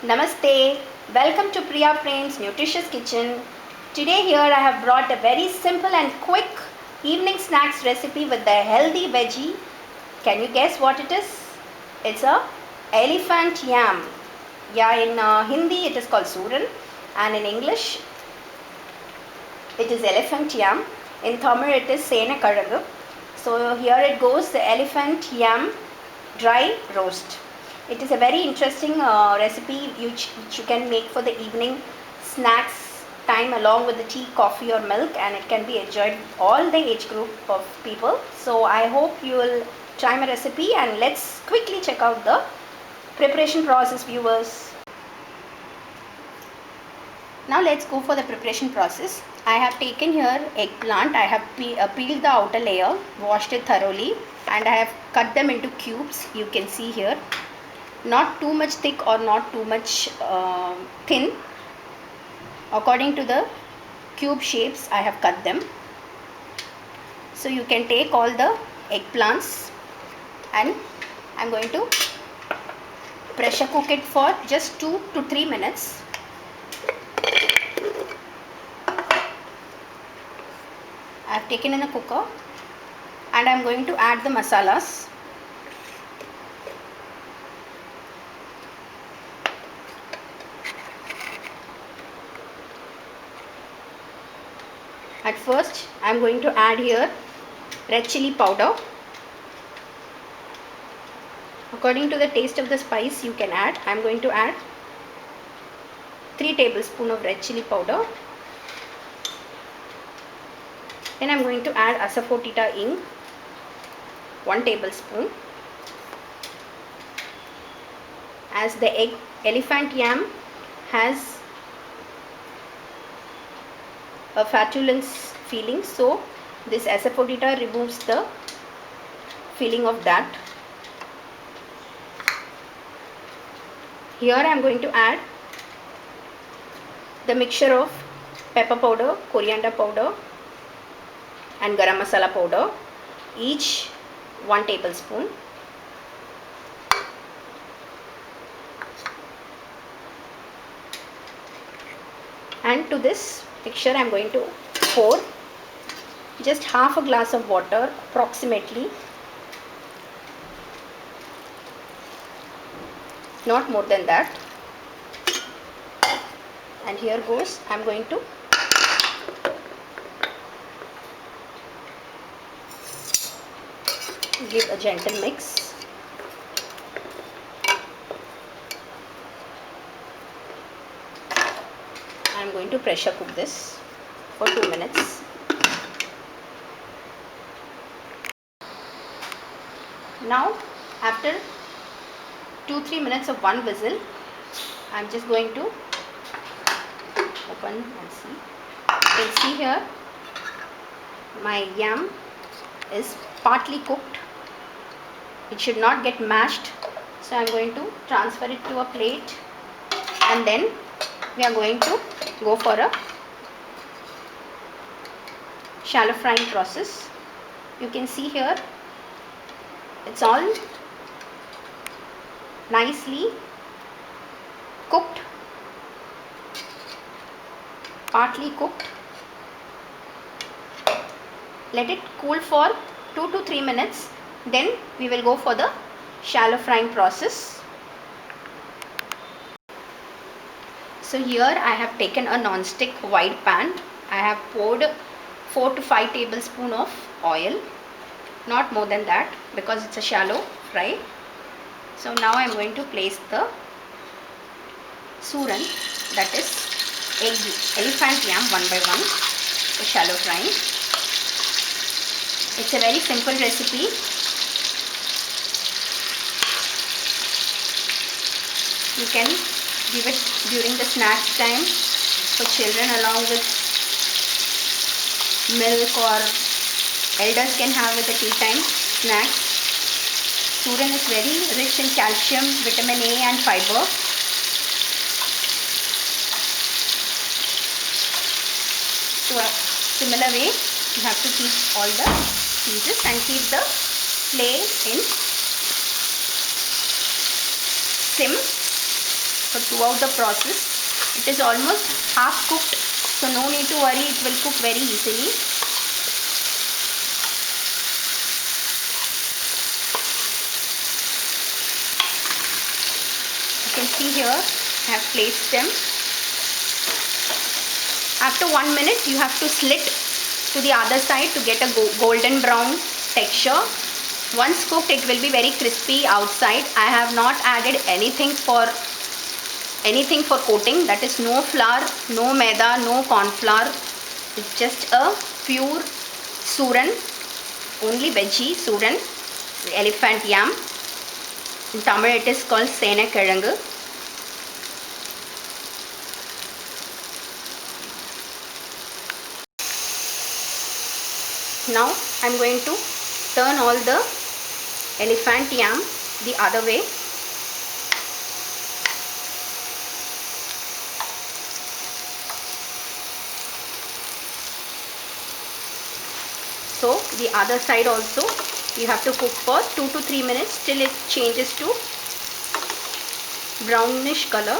Namaste. Welcome to Priya Friends Nutritious Kitchen. Today here I have brought a very simple and quick evening snacks recipe with a healthy veggie. Can you guess what it is? It's a elephant yam. Yeah, in Hindi it is called suran and in English it is elephant yam. In Tamil it is sena karagu. So here it goes, the elephant yam dry roast. It is a very interesting recipe which you can make for the evening snacks time along with the tea, coffee or milk, and it can be enjoyed all the age group of people. So I hope you will try my recipe, and let's quickly check out the preparation process, viewers. Now let's go for the preparation process. I have taken here eggplant. I have peeled the outer layer, washed it thoroughly, and I have cut them into cubes. You can see here, not too much thick or not too much thin. According to the cube shapes I have cut them. So you can take all the eggplants and I am going to pressure cook it for just 2 to 3 minutes. I have taken in a cooker and I am going to add the masalas. At first I am going to add here red chili powder. According to the taste of the spice you can add. I am going to add 3 tablespoons of red chili powder. Then I am going to add asafoetida ing, 1 tablespoon. As the elephant yam has a flatulence feeling, so this asafoetida removes the feeling of that. Here I am going to add the mixture of pepper powder, coriander powder and garam masala powder, each 1 tablespoon. And to this mixture I am going to pour just half a glass of water approximately, not more than that. And here goes, I am going to give a gentle mix. I am going to pressure cook this for 2 minutes. Now after 2-3 minutes of 1 whistle, I am just going to open and see. You can see here my yam is partly cooked. It should not get mashed. So I am going to transfer it to a plate and then we are going to go for a shallow frying process. You can see here it's all nicely cooked, partly cooked. Let it cool for 2 to 3 minutes, then we will go for the shallow frying process. So here I have taken a non-stick wide pan. I have poured 4 to 5 tablespoons of oil, not more than that because it's a shallow fry. So now I am going to place the suran, that is elephant yam, one by one, for shallow frying. It's a very simple recipe. You can give it during the snacks time for children along with milk, or elders can have with the tea time snacks. Suran is very rich in calcium, vitamin A and fiber. So similar way you have to keep all the pieces and keep the flame in sim for throughout the process. It is almost half cooked, so no need to worry, it will cook very easily. You can see here I have placed them. After 1 minute you have to slit to the other side to get a golden brown texture. Once cooked it will be very crispy outside. I have not added anything for coating, that is no flour, no maida, no corn flour. It's just a pure suran, only veggie suran, elephant yam. In Tamil it is called Senakazhangu. Now I am going to turn all the elephant yam the other way. So the other side also you have to cook for 2 to 3 minutes till it changes to brownish color.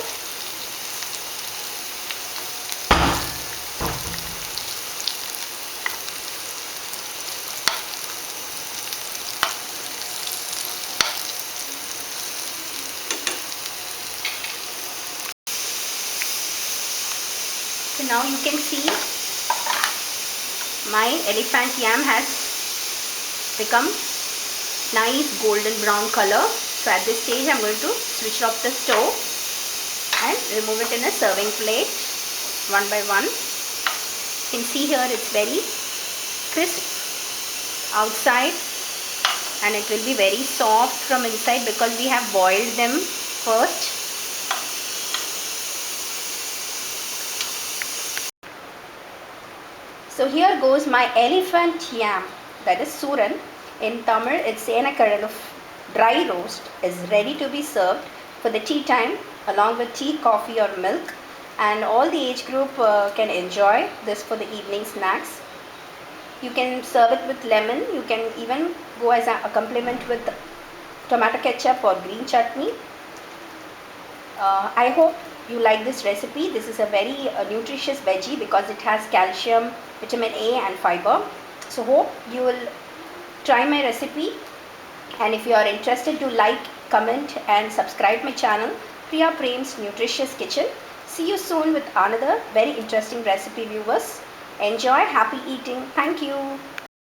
So now you can see my elephant yam has become nice golden brown color. So at this stage I am going to switch off the stove and remove it in a serving plate one by one. You can see here it's very crisp outside and it will be very soft from inside because we have boiled them first. So here goes my elephant yam, that is suran. In Tamil it's Senakazhangu dry roast, is ready to be served for the tea time along with tea, coffee or milk, and all the age group can enjoy this for the evening snacks. You can serve it with lemon, you can even go as an accompaniment with tomato ketchup or green chutney. I hope you like this recipe. This is a very nutritious veggie because it has calcium, vitamin A and fiber. So hope you will try my recipe, and if you are interested, do like, comment and subscribe my channel, Priya Prem's Nutritious Kitchen. See you soon with another very interesting recipe, viewers. Enjoy, happy eating. Thank you.